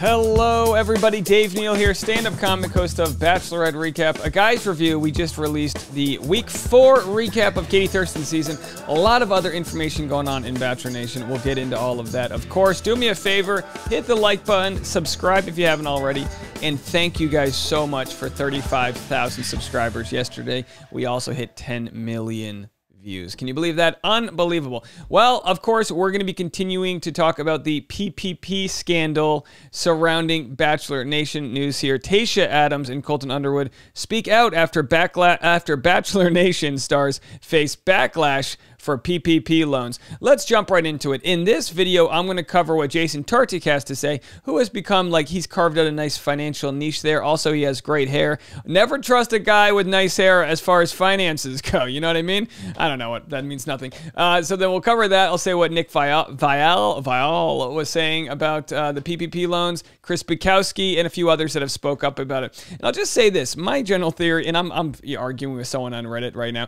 Hello, everybody. Dave Neal here, stand-up comic, host of Bachelorette Recap, a guy's review. We just released the Week 4 recap of Katie Thurston's season. A lot of other information going on in Bachelor Nation. We'll get into all of that. Of course, do me a favor, hit the like button, subscribe if you haven't already, and thank you guys so much for 35,000 subscribers yesterday. We also hit 10 million views. Can you believe that? Unbelievable. Well, of course, we're going to be continuing to talk about the PPP scandal surrounding Bachelor Nation news here. Tayshia Adams and Colton Underwood speak out after Bachelor Nation stars face backlash for PPP loans. Let's jump right into it. In this video, I'm going to cover what Jason Tartick has to say, who has become like he's carved out a nice financial niche there. Also, he has great hair. Never trust a guy with nice hair as far as finances go. You know what I mean? I don't know what that means. Nothing. So then we'll cover that. I'll say what Nick Viall was saying about the PPP loans, Chris Bukowski, and a few others that have spoke up about it. And I'll just say this: my general theory, and I'm arguing with someone on Reddit right now.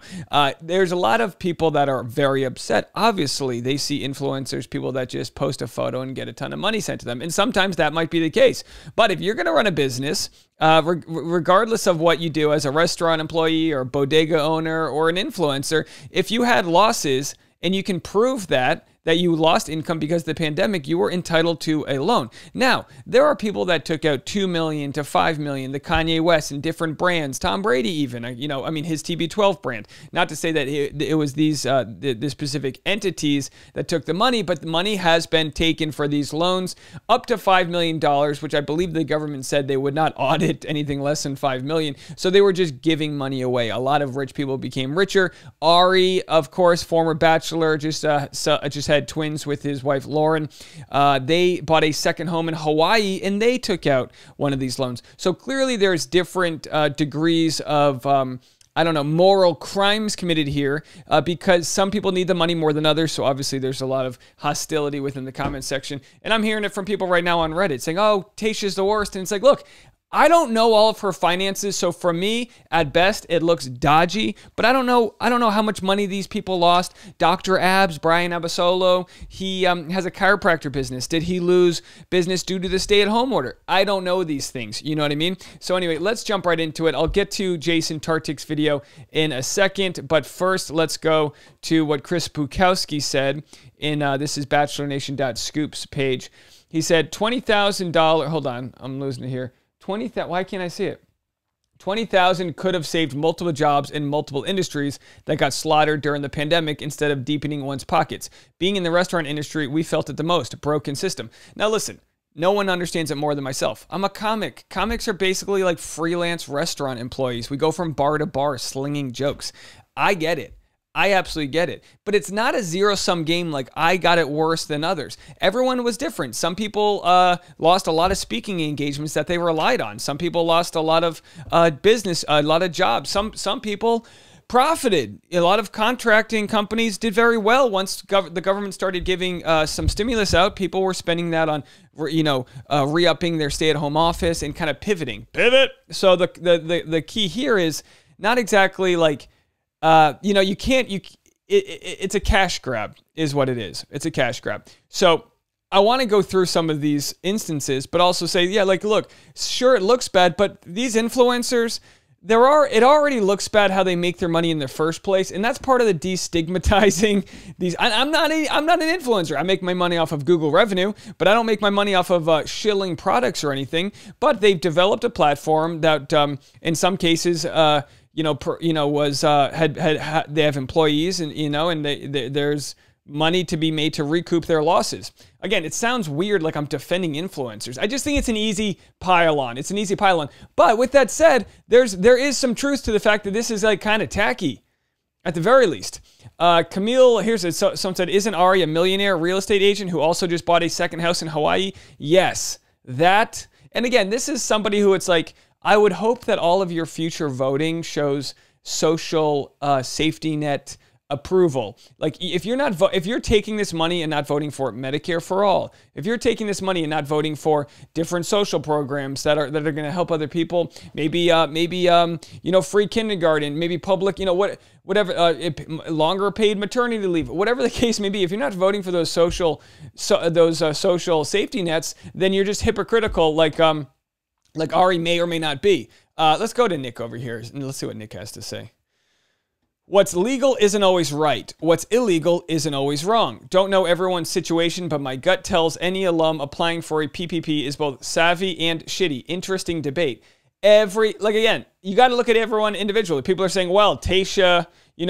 There's a lot of people that are very upset. Obviously, they see influencers, people that just post a photo and get a ton of money sent to them. And sometimes that might be the case. But if you're going to run a business, regardless of what you do as a restaurant employee or bodega owner or an influencer, if you had losses and you can prove that you lost income because of the pandemic, you were entitled to a loan. Now, there are people that took out $2 million to $5 million, the Kanye West and different brands, Tom Brady even, I mean, his TB12 brand. Not to say that it was these the specific entities that took the money, but the money has been taken for these loans up to $5 million, which I believe the government said they would not audit anything less than $5 million. So they were just giving money away. A lot of rich people became richer. Arie, of course, former Bachelor, just had twins with his wife Lauren. They bought a second home in Hawaii and they took out one of these loans. So clearly there's different degrees of moral crimes committed here because some people need the money more than others. So obviously there's a lot of hostility within the comment section. And I'm hearing it from people right now on Reddit saying, oh, Tayshia's the worst. And it's like, look, I don't know all of her finances, so for me, at best, it looks dodgy. But I don't know how much money these people lost. Dr. Abs, Brian Abasolo, he has a chiropractor business. Did he lose business due to the stay-at-home order? I don't know these things. You know what I mean? So anyway, let's jump right into it. I'll get to Jason Tartick's video in a second, but first, let's go to what Chris Bukowski said in this is BachelorNation.Scoops page. He said $20,000. Hold on, I'm losing it here. Why can't I see it? 20,000 could have saved multiple jobs in multiple industries that got slaughtered during the pandemic instead of deepening one's pockets. Being in the restaurant industry, we felt it the most. Broken system. Now listen, no one understands it more than myself. I'm a comic. Comics are basically like freelance restaurant employees. We go from bar to bar slinging jokes. I get it. I absolutely get it. But it's not a zero-sum game like I got it worse than others. Everyone was different. Some people lost a lot of speaking engagements that they relied on. Some people lost a lot of business, a lot of jobs. Some people profited. A lot of contracting companies did very well once the government started giving some stimulus out. People were spending that on, re-upping their stay-at-home office and kind of pivoting. Pivot! So the key here is not exactly like, it's a cash grab is what it is. It's a cash grab. So I want to go through some of these instances, but also say, yeah, like, look, sure, it looks bad, but these influencers, it already looks bad how they make their money in the first place. And that's part of the destigmatizing these. I'm not an influencer. I make my money off of Google revenue, but I don't make my money off of shilling products or anything. But they've developed a platform that, in some cases, they have employees and there's money to be made to recoup their losses. Again, it sounds weird like I'm defending influencers. I just think it's an easy pile-on. It's an easy pile-on. But with that said, there is some truth to the fact that this is like kind of tacky, at the very least. Camille, someone said, isn't Arie a millionaire real estate agent who also just bought a second house in Hawaii? Yes, that. And again, this is somebody who it's like, I would hope that all of your future voting shows social safety net approval. Like if you're taking this money and not voting for Medicare for all, if you're taking this money and not voting for different social programs that are going to help other people, maybe free kindergarten, maybe public, whatever, longer paid maternity leave, whatever the case may be. If you're not voting for those social safety nets, then you're just hypocritical, like Arie may or may not be. Let's go to Nick over here and let's see what Nick has to say. What's legal isn't always right. What's illegal isn't always wrong. Don't know everyone's situation, but my gut tells any alum applying for a PPP is both savvy and shitty. Interesting debate. Again, you got to look at everyone individually. People are saying, well, Tayshia, in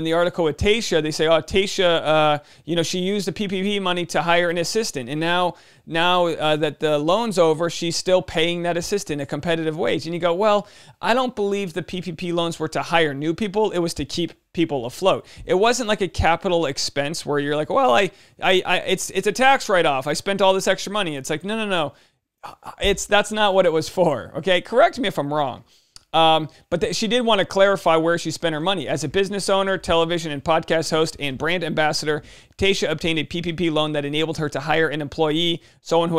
the article with Tayshia, they say, oh, Tayshia, she used the PPP money to hire an assistant. And now that the loan's over, she's still paying that assistant a competitive wage. And you go, well, I don't believe the PPP loans were to hire new people. It was to keep people afloat. It wasn't like a capital expense where you're like, well, it's a tax write-off. I spent all this extra money. It's like, no. That's not what it was for. Okay. Correct me if I'm wrong. But she did want to clarify where she spent her money. As a business owner, television and podcast host, and brand ambassador, Tayshia obtained a PPP loan that enabled her to hire an employee, someone who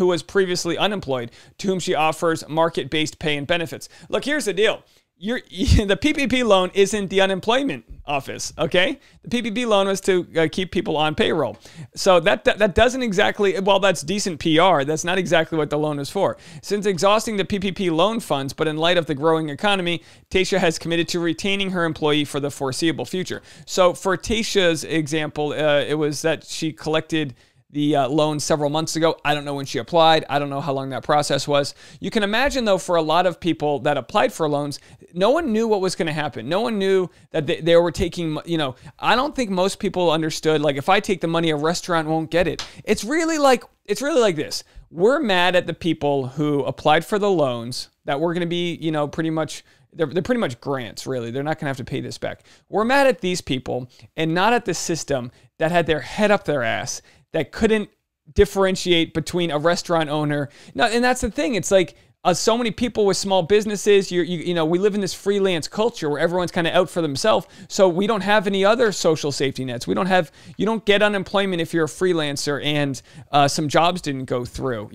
was previously unemployed, to whom she offers market-based pay and benefits. Look, here's the deal. The PPP loan isn't the unemployment office, okay? The PPP loan was to keep people on payroll. So that doesn't exactly, well, that's decent PR. That's not exactly what the loan is for. Since exhausting the PPP loan funds, but in light of the growing economy, Tayshia has committed to retaining her employee for the foreseeable future. So for Tayshia's example, it was that she collected the loan several months ago. I don't know when she applied. I don't know how long that process was. You can imagine, though, for a lot of people that applied for loans, no one knew what was going to happen. No one knew that they were taking, I don't think most people understood, like, if I take the money, a restaurant won't get it. It's really like this. We're mad at the people who applied for the loans that were going to be, pretty much, they're pretty much grants, really. They're not going to have to pay this back. We're mad at these people and not at the system that had their head up their ass, that couldn't differentiate between a restaurant owner. No, and that's the thing. It's like so many people with small businesses, we live in this freelance culture where everyone's kind of out for themselves. So we don't have any other social safety nets. You don't get unemployment if you're a freelancer and some jobs didn't go through.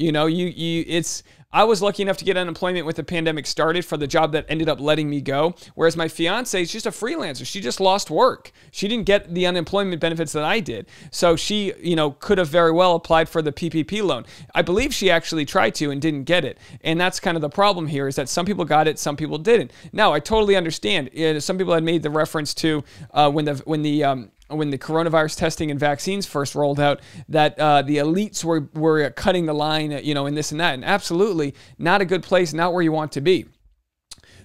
I was lucky enough to get unemployment when the pandemic started for the job that ended up letting me go. Whereas my fiance is just a freelancer. She just lost work. She didn't get the unemployment benefits that I did. So she, could have very well applied for the PPP loan. I believe she actually tried to and didn't get it. And that's kind of the problem here, is that some people got it, some people didn't. Now, I totally understand. Some people had made the reference to when the coronavirus testing and vaccines first rolled out, that the elites were cutting the line, in this and that. And absolutely not a good place, not where you want to be.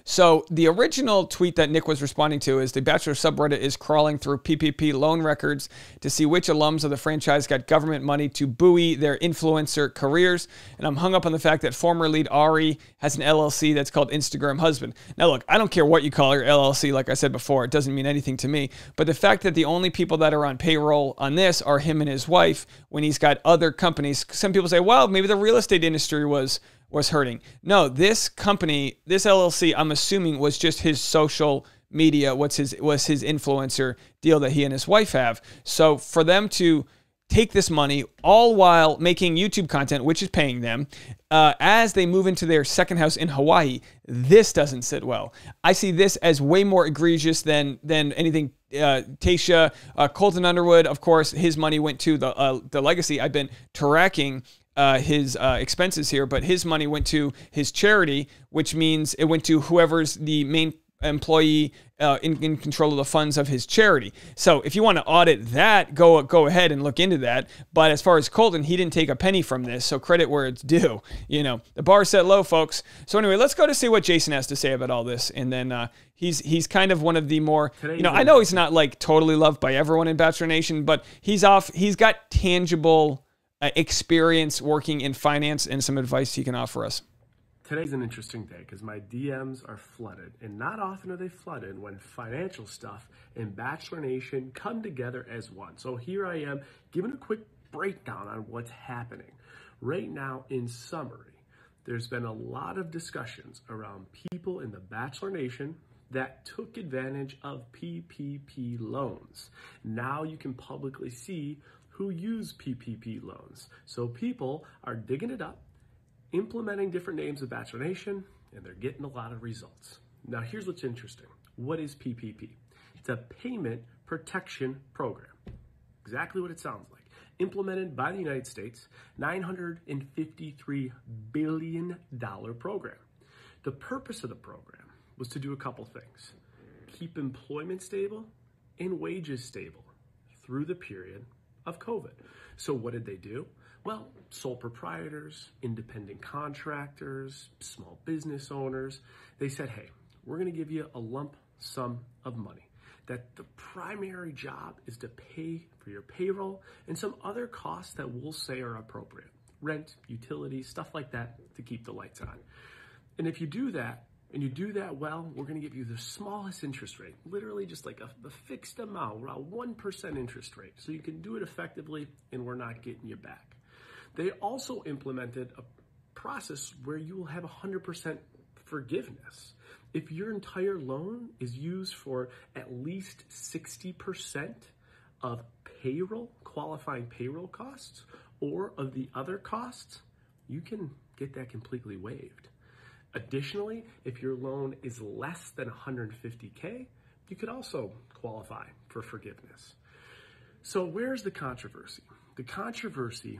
So the original tweet that Nick was responding to is the Bachelor subreddit is crawling through PPP loan records to see which alums of the franchise got government money to buoy their influencer careers. And I'm hung up on the fact that former lead Arie has an LLC that's called Instagram Husband. Now, look, I don't care what you call your LLC. Like I said before, it doesn't mean anything to me. But the fact that the only people that are on payroll on this are him and his wife, when he's got other companies, some people say, well, maybe the real estate industry was hurting. No, this company, this LLC, I'm assuming was just his social media, was his influencer deal that he and his wife have. So for them to take this money all while making YouTube content, which is paying them, as they move into their second house in Hawaii, this doesn't sit well. I see this as way more egregious than anything. Tayshia, Colton Underwood, of course, his money went to the legacy. I've been tracking his expenses here, but his money went to his charity, which means it went to whoever's the main employee in control of the funds of his charity. So if you want to audit that, go ahead and look into that. But as far as Colton, he didn't take a penny from this, so credit where it's due. The bar set low, folks. So anyway, let's go to see what Jason has to say about all this, and then he's kind of one of the more, I know he's not like totally loved by everyone in Bachelor Nation, but he's got tangible experience working in finance and some advice he can offer us. Today's an interesting day because my DMs are flooded, and not often are they flooded when financial stuff and Bachelor Nation come together as one. So here I am giving a quick breakdown on what's happening. Right now, in summary, there's been a lot of discussions around people in the Bachelor Nation, that took advantage of PPP loans. Now you can publicly see who used PPP loans. So people are digging it up, implementing different names of Bachelor Nation, and they're getting a lot of results. Now here's what's interesting. What is PPP? It's a payment protection program. Exactly what it sounds like. Implemented by the United States, $953 billion program. The purpose of the program was to do a couple things. Keep employment stable and wages stable through the period of COVID. So what did they do? Well, sole proprietors, independent contractors, small business owners, they said, hey, we're going to give you a lump sum of money that the primary job is to pay for your payroll and some other costs that we'll say are appropriate. Rent, utilities, stuff like that to keep the lights on. And if you do that, and you do that well, we're going to give you the smallest interest rate, literally just like a fixed amount, around 1% interest rate. So you can do it effectively and we're not getting you back. They also implemented a process where you will have 100% forgiveness. If your entire loan is used for at least 60% of payroll, qualifying payroll costs, or of the other costs, you can get that completely waived. Additionally, if your loan is less than $150K, you could also qualify for forgiveness. So where's the controversy? The controversy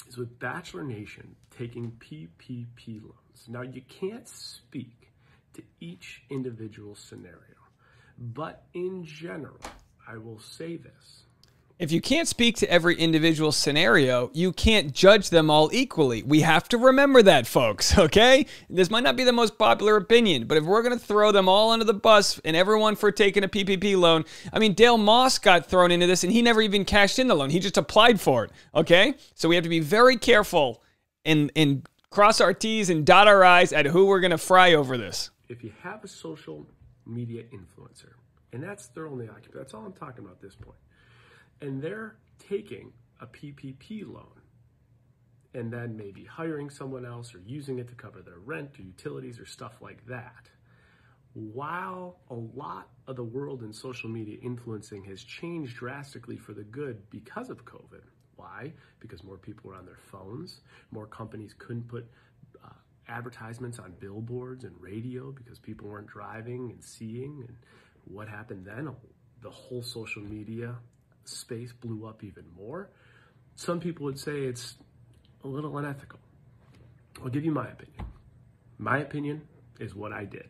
is with Bachelor Nation taking PPP loans. Now, you can't speak to each individual scenario, but in general, I will say this. If you can't speak to every individual scenario, you can't judge them all equally. We have to remember that, folks, okay? This might not be the most popular opinion, but if we're going to throw them all under the bus and everyone for taking a PPP loan, I mean, Dale Moss got thrown into this and he never even cashed in the loan. He just applied for it, okay? So we have to be very careful and cross our T's and dot our I's at who we're going to fry over this. If you have a social media influencer, and that's their only occupation, that's all I'm talking about at this point, and they're taking a PPP loan and then maybe hiring someone else or using it to cover their rent or utilities or stuff like that. While a lot of the world in social media influencing has changed drastically for the good because of COVID. Why? Because more people were on their phones. More companies couldn't put advertisements on billboards and radio because people weren't driving and seeing. And what happened then? The whole social media space blew up even more. Some people would say it's a little unethical. I'll give you my opinion. My opinion is what I did.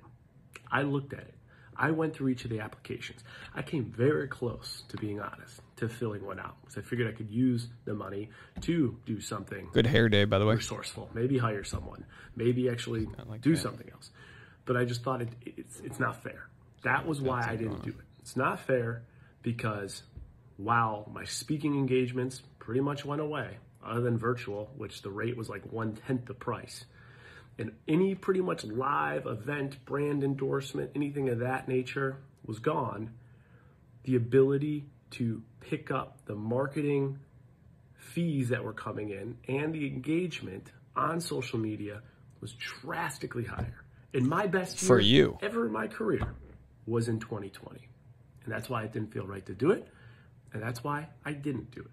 I looked at it. I went through each of the applications. I came very close, to being honest, to filling one out because I figured I could use the money to do something. Good hair day, by the way. Resourceful. Maybe hire someone. Maybe actually do something else. But I just thought it's not fair. That was why I didn't do it. It's not fair because while my speaking engagements pretty much went away, other than virtual, which the rate was like 1/10 the price, and any pretty much live event, brand endorsement, anything of that nature was gone, the ability to pick up the marketing fees that were coming in and the engagement on social media was drastically higher. And my best year for you ever in my career was in 2020. And that's why it didn't feel right to do it. And that's why I didn't do it.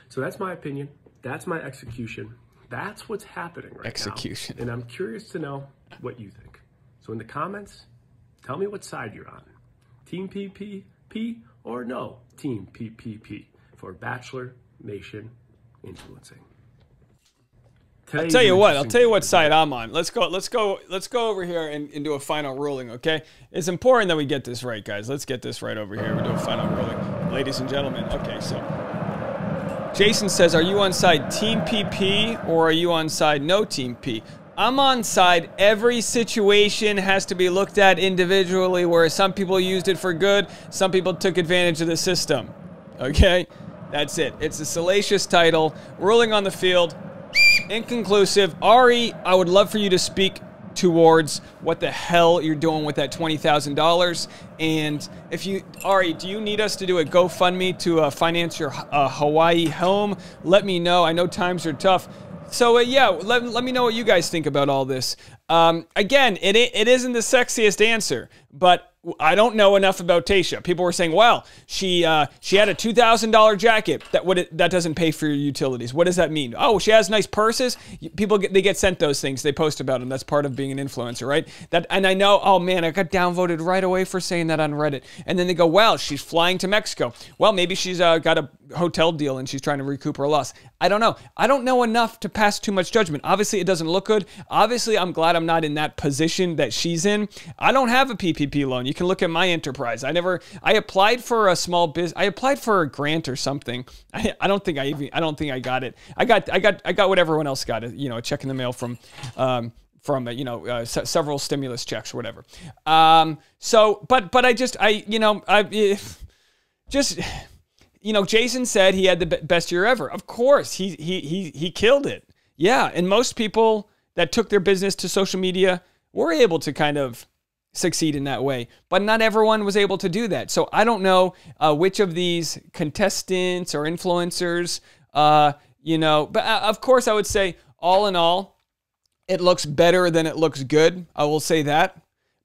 So that's my opinion. That's my execution. That's what's happening right now. And I'm curious to know what you think. So in the comments, tell me what side you're on. Team PPP or no Team PPP for Bachelor Nation influencing. I'll tell you what side I'm on. Let's go over here and do a final ruling, okay? It's important that we get this right, guys. Let's get this right over here. We do a final ruling. Ladies and gentlemen, okay, so Jason says, are you on side Team PP or are you on side no Team P? I'm on side every situation has to be looked at individually, where some people used it for good, some people took advantage of the system, okay? That's it. It's a salacious title. Ruling on the field. Inconclusive. Arie, I would love for you to speak towards what the hell you're doing with that $20,000. And if you, Arie, do you need us to do a GoFundMe to finance your Hawaii home? Let me know. I know times are tough. So yeah, let me know what you guys think about all this. Again, it isn't the sexiest answer, but I don't know enough about Tayshia. People were saying, well, she had a $2,000 jacket. That doesn't pay for your utilities. What does that mean? Oh, she has nice purses. People they get sent those things. They post about them. That's part of being an influencer, right? And I know, oh man, I got downvoted right away for saying that on Reddit. And then they go, well, she's flying to Mexico. Well, maybe she's got a hotel deal and she's trying to recoup her loss. I don't know. I don't know enough to pass too much judgment. Obviously, it doesn't look good. Obviously, I'm glad I'm not in that position that she's in. I don't have a PPP loan. You can look at my enterprise. I applied for a small business. I applied for a grant or something. I don't think I got it. I got what everyone else got, a check in the mail from several stimulus checks or whatever. Jason said he had the best year ever. Of course, he killed it. Yeah, and most people that took their business to social media were able to kind of succeed in that way, but not everyone was able to do that. So I don't know which of these contestants or influencers, but of course I would say all in all, it looks better than it looks good. I will say that.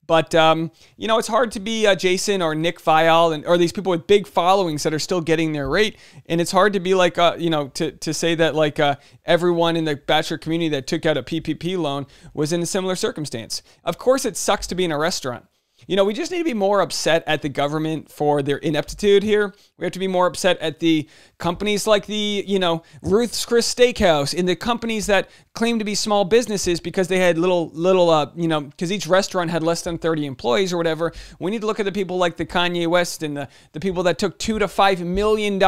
But, it's hard to be Jason or Nick Viall or these people with big followings that are still getting their rate. And it's hard to be like, to say that everyone in the Bachelor community that took out a PPP loan was in a similar circumstance. Of course, it sucks to be in a restaurant. We just need to be more upset at the government for their ineptitude here. We have to be more upset at the companies like the, Ruth's Chris Steakhouse and the companies that claim to be small businesses because they had because each restaurant had less than 30 employees or whatever. We need to look at the people like the Kanye West and the people that took $2 to $5 million.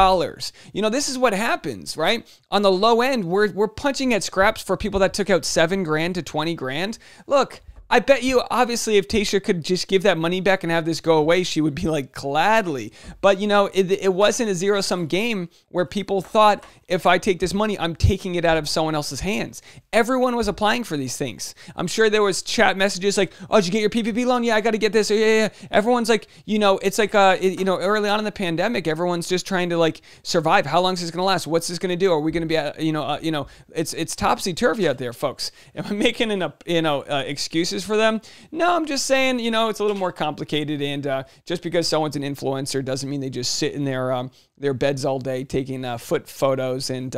This is what happens, right? On the low end, we're punching at scraps for people that took out $7,000 to $20,000. Look, I bet you, obviously, if Tayshia could just give that money back and have this go away, she would be like, gladly. But, it wasn't a zero-sum game where people thought, if I take this money, I'm taking it out of someone else's hands. Everyone was applying for these things. I'm sure there was chat messages like, oh, did you get your PPP loan? Yeah, I got to get this. Yeah. Everyone's like, it's like, early on in the pandemic, everyone's just trying to survive. How long is this going to last? What's this going to do? Are we going to be, it's topsy-turvy out there, folks. Am I making excuses for them? No, I'm just saying, it's a little more complicated, and just because someone's an influencer doesn't mean they just sit in their beds all day taking foot photos and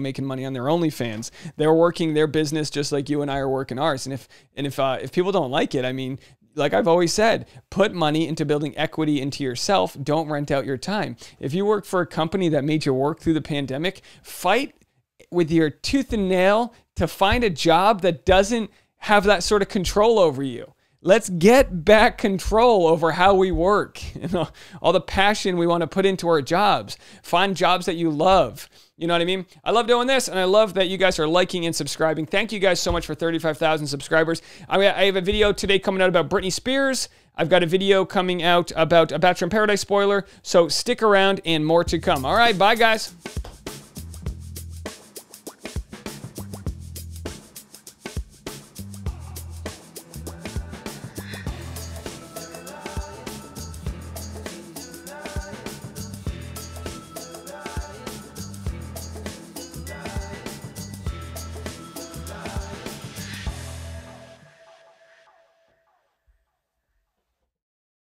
making money on their OnlyFans. They're working their business just like you and I are working ours. And if people don't like it, I mean, like I've always said, put money into building equity into yourself. Don't rent out your time. If you work for a company that made you work through the pandemic, fight with your tooth and nail to find a job that doesn't have that sort of control over you. Let's get back control over how we work. All the passion we want to put into our jobs. Find jobs that you love. You know what I mean? I love doing this, and I love that you guys are liking and subscribing. Thank you guys so much for 35,000 subscribers. I have a video today coming out about Britney Spears. I've got a video coming out about a Bachelor in Paradise spoiler. So stick around and more to come. All right, bye guys.